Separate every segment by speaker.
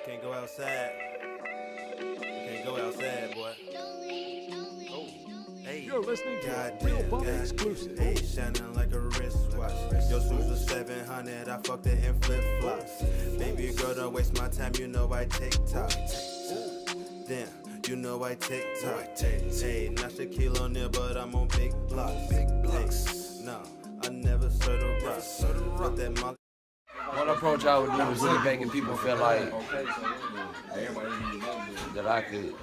Speaker 1: Can't go outside. Can't go outside, boy. Oh, hey.
Speaker 2: You're listening to a
Speaker 1: Goddamn,
Speaker 2: Real Bum
Speaker 1: goddamn.
Speaker 2: exclusive.
Speaker 1: Hey, shining like a wristwatch. Your shoes are 700. I fucked it in flip flops. Baby girl, don't waste my time. You know I take top. Damn, you know I take top. Hey, not Shaquille O'Neal, but I'm on big blocks. Hey, no, I never serve a rock. But that molly.
Speaker 3: One approach I would do is really making people feel like that I could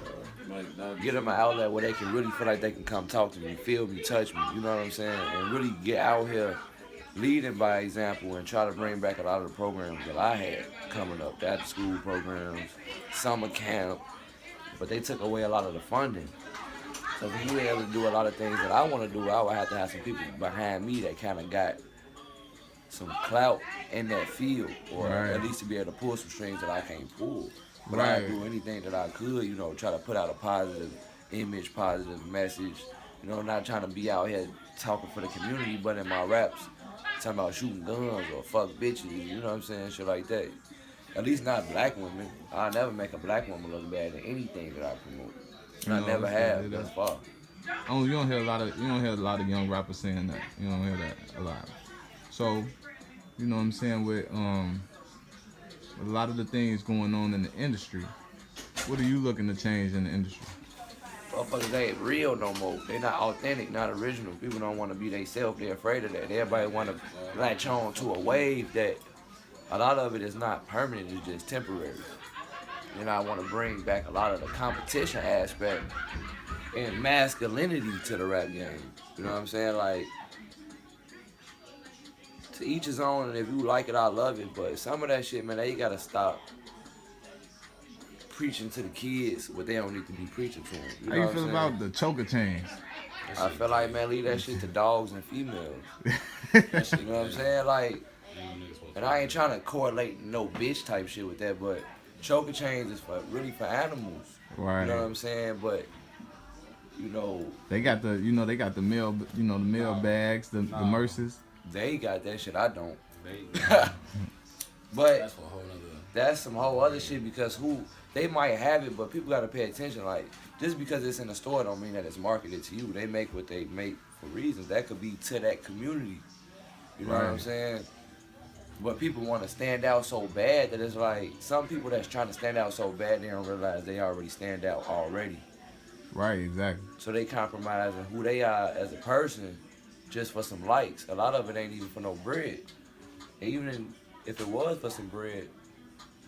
Speaker 3: get them an outlet where they can really feel like they can come talk to me, feel me, touch me, you know what I'm saying? And really get out here leading by example and try to bring back a lot of the programs that I had coming up, after school programs, summer camp, but they took away a lot of the funding. So for me to be able to do a lot of things that I want to do, I would have to have some people behind me that kind of got some clout in that field, or at least to be able to pull some strings that I can't pull. But I'd do anything that I could, you know, try to put out a positive image, positive message, you know, not trying to be out here talking for the community, but in my raps, talking about shooting guns or fuck bitches, you know what I'm saying, shit like that. At least not black women. I'll never make a black woman look bad in anything that I promote. And I never have thus far.
Speaker 4: Oh, you don't hear a lot of young rappers saying that. You don't hear that a lot. So, you know what I'm saying, with a lot of the things going on in the industry, what are you looking to change in the industry?
Speaker 3: Motherfuckers ain't real no more. They not authentic, not original. People don't want to be themselves. They're afraid of that. Everybody want to latch on to a wave that a lot of it is not permanent. It's just temporary. And I want to bring back a lot of the competition aspect and masculinity to the rap game. You know what I'm saying? Like, to each his own, and if you like it, I love it. But some of that shit, man, they gotta stop preaching to the kids what they don't need to be preaching to them. You know
Speaker 4: How you
Speaker 3: what
Speaker 4: feel
Speaker 3: I'm
Speaker 4: about the choker chains?
Speaker 3: I feel like, man, leave that shit to dogs and females. You know what I'm saying? Like, and I ain't trying to correlate no bitch type shit with that, but choker chains is for really for animals.
Speaker 4: Right.
Speaker 3: You know what I'm saying? But you know,
Speaker 4: they got the mail, the mail bags, the Merces.
Speaker 3: They got that shit. I don't. But that's some whole other shit, because they might have it, but people gotta pay attention. Like, just because it's in the store don't mean that it's marketed to you. They make what they make for reasons. That could be to that community. You know what I'm saying? But people want to stand out so bad that it's like some people that's trying to stand out so bad, they don't realize they already stand out already.
Speaker 4: Right, exactly.
Speaker 3: So they compromising who they are as a person just for some likes. A lot of it ain't even for no bread. And even if it was for some bread,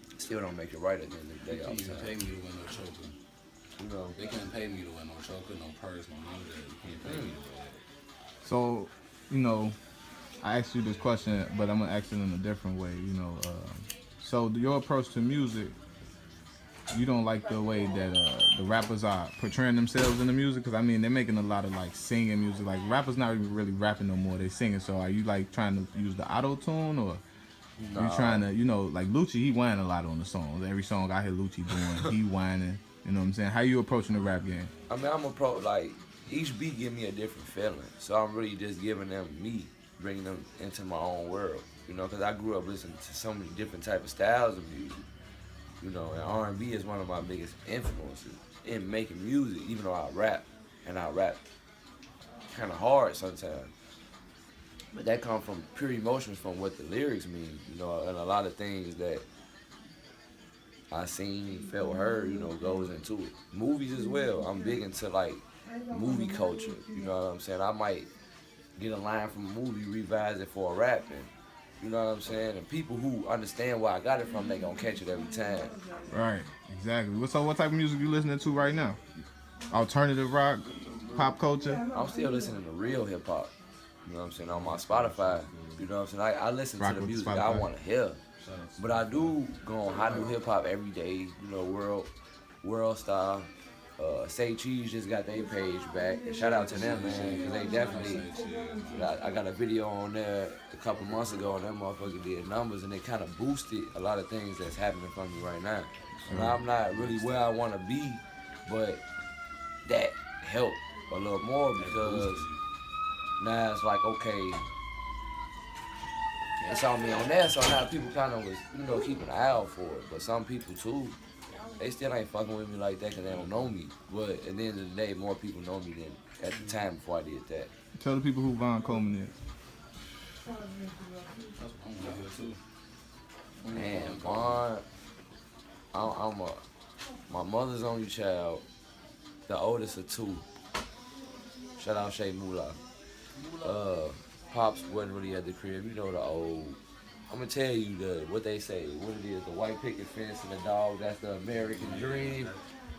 Speaker 3: it still don't make it right at the end of the day.
Speaker 5: You can't even pay me to wear no choker.
Speaker 3: You know,
Speaker 5: they can't pay me to wear no choker, no purse, no none of that. You can't pay me to wear that.
Speaker 4: So, you know, I asked you this question, but I'm gonna ask it in a different way. You know, so your approach to music, you don't like the way that the rappers are portraying themselves in the music? Because I mean, they're making a lot of like singing music. Like, rappers not even really rapping no more; they singing. So are you like trying to use the auto tune, or you trying to, you know, like Lucci, he whining a lot on the songs. Every song I hear Lucci doing, he whining. You know what I'm saying? How you approaching the rap game?
Speaker 3: I mean, I'm like each beat give me a different feeling. So I'm really just giving them me, bringing them into my own world. You know, because I grew up listening to so many different type of styles of music. You know, and R&B is one of my biggest influences in making music, even though I rap, and I rap kind of hard sometimes. But that comes from pure emotions from what the lyrics mean, you know, and a lot of things that I seen, felt, heard, you know, goes into it. Movies as well. I'm big into, like, movie culture, you know what I'm saying? I might get a line from a movie, revise it for a rap, and you know what I'm saying? And people who understand where I got it from, they gonna catch it every time.
Speaker 4: Right, exactly. So what type of music you listening to right now? Alternative rock, pop culture?
Speaker 3: I'm still listening to real hip hop. You know what I'm saying? On my Spotify. You know what I'm saying? I listen to the music I want to hear. But I do go on Hot New Hip Hop every day, you know, world style. Say Cheese just got their page back. And shout out to them, man, because they definitely, I got a video on there a couple months ago, and that motherfucker did numbers, and they kind of boosted a lot of things that's happening for me right now. And I'm not really where I want to be, but that helped a little more, because now it's like, okay, it's on me on that. So now people kind of was, you know, keeping an eye out for it. But some people too, they still ain't fucking with me like that because they don't know me. But at the end of the day, more people know me than at the time before I did that.
Speaker 4: Tell the people who Von Coleman is.
Speaker 3: Man, Von, my mother's only child, the oldest of two. Shout out Shay Moolah. Pops wasn't really at the crib, you know the old. I'm gonna tell you what they say, what it is, the white picket fence and the dog. That's the American dream.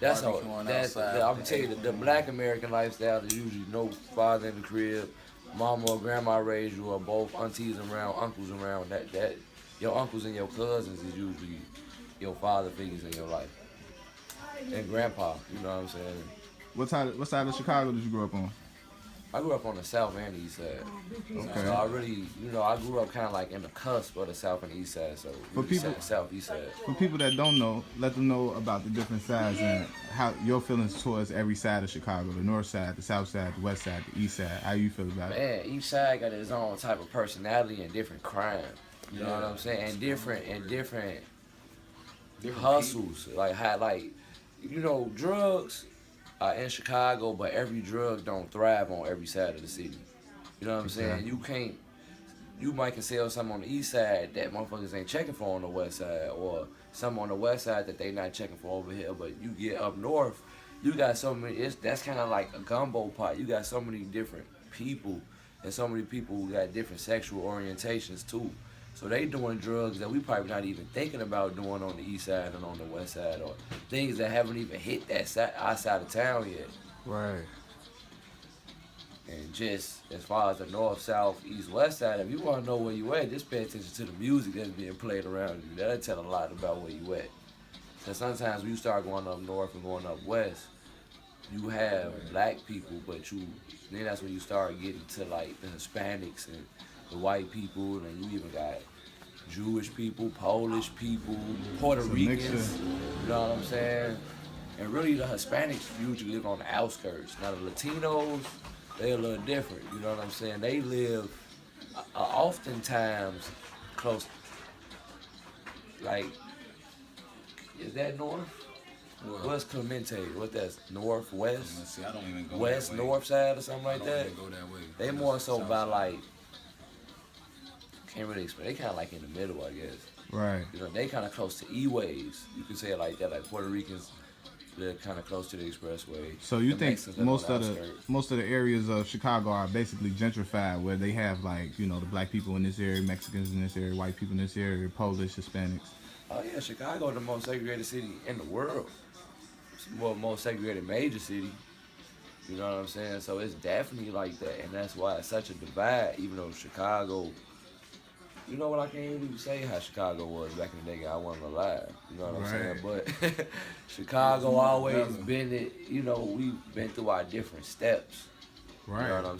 Speaker 3: That's all. I'm gonna tell you the black American lifestyle is usually no father in the crib, mama or grandma raised you, or both aunties around, uncles around. That your uncles and your cousins is usually your father figures in your life, and grandpa. You know what I'm saying?
Speaker 4: What side of Chicago did you grow up on?
Speaker 3: I grew up on the south and the east side.
Speaker 4: Okay.
Speaker 3: So I really, you know, I grew up kind of like in the cusp of the south and the east side. So
Speaker 4: For people,
Speaker 3: south, east side.
Speaker 4: For people that don't know, let them know about the different sides and how your feelings towards every side of Chicago: the north side, the south side, the west side, the east side. How you feel about it?
Speaker 3: Man, each side got its own type of personality and different crime. You know what I'm saying? And different hustles.
Speaker 5: People.
Speaker 3: Like how, like, you know, drugs are in Chicago, but every drug don't thrive on every side of the city. You know what I'm saying? You might can sell something on the east side that motherfuckers ain't checking for on the west side, or some on the west side that they not checking for over here. But you get up north, you got so many. That's kind of like a gumbo pot. You got so many different people, and so many people who got different sexual orientations too. So they doing drugs that we probably not even thinking about doing on the east side and on the west side, or things that haven't even hit that side, our side of town yet.
Speaker 4: Right.
Speaker 3: And just as far as the north, south, east, west side, if you want to know where you at, just pay attention to the music that's being played around you. That'll tell a lot about where you at. So sometimes when you start going up north and going up west, you have black people, but then that's when you start getting to like the Hispanics and the white people, and you even got Jewish people, Polish people, Puerto Ricans, you know what I'm saying? And really the Hispanics usually live on the outskirts. Now the Latinos, they're a little different, you know what I'm saying? They live oftentimes close, like, is that north? What's Clemente? What that's northwest?
Speaker 5: See, I don't even go
Speaker 3: west,
Speaker 5: that way.
Speaker 3: north side or something like
Speaker 5: I
Speaker 3: that?
Speaker 5: don't even go that way.
Speaker 3: They more so by like, can't really explain. They kind of like in the middle, I guess.
Speaker 4: Right.
Speaker 3: You know, they kind of close to E-ways. You can say it like that. Like Puerto Ricans, they're kind of close to the expressway.
Speaker 4: So you
Speaker 3: The
Speaker 4: think
Speaker 3: Mexicans live
Speaker 4: most
Speaker 3: on
Speaker 4: of
Speaker 3: the
Speaker 4: the
Speaker 3: outskirts.
Speaker 4: areas of Chicago are basically gentrified, where they have like, you know, the black people in this area, Mexicans in this area, white people in this area, Polish, Hispanics.
Speaker 3: Oh yeah, Chicago is the most segregated city in the world. It's the most segregated major city. You know what I'm saying? So it's definitely like that, and that's why it's such a divide. Even though Chicago, you know what, I can't even say how Chicago was back in the day. I wasn't alive. You know what I'm saying? But Chicago always been it. You know, we've been through our different steps.
Speaker 4: Right.
Speaker 3: You know what I'm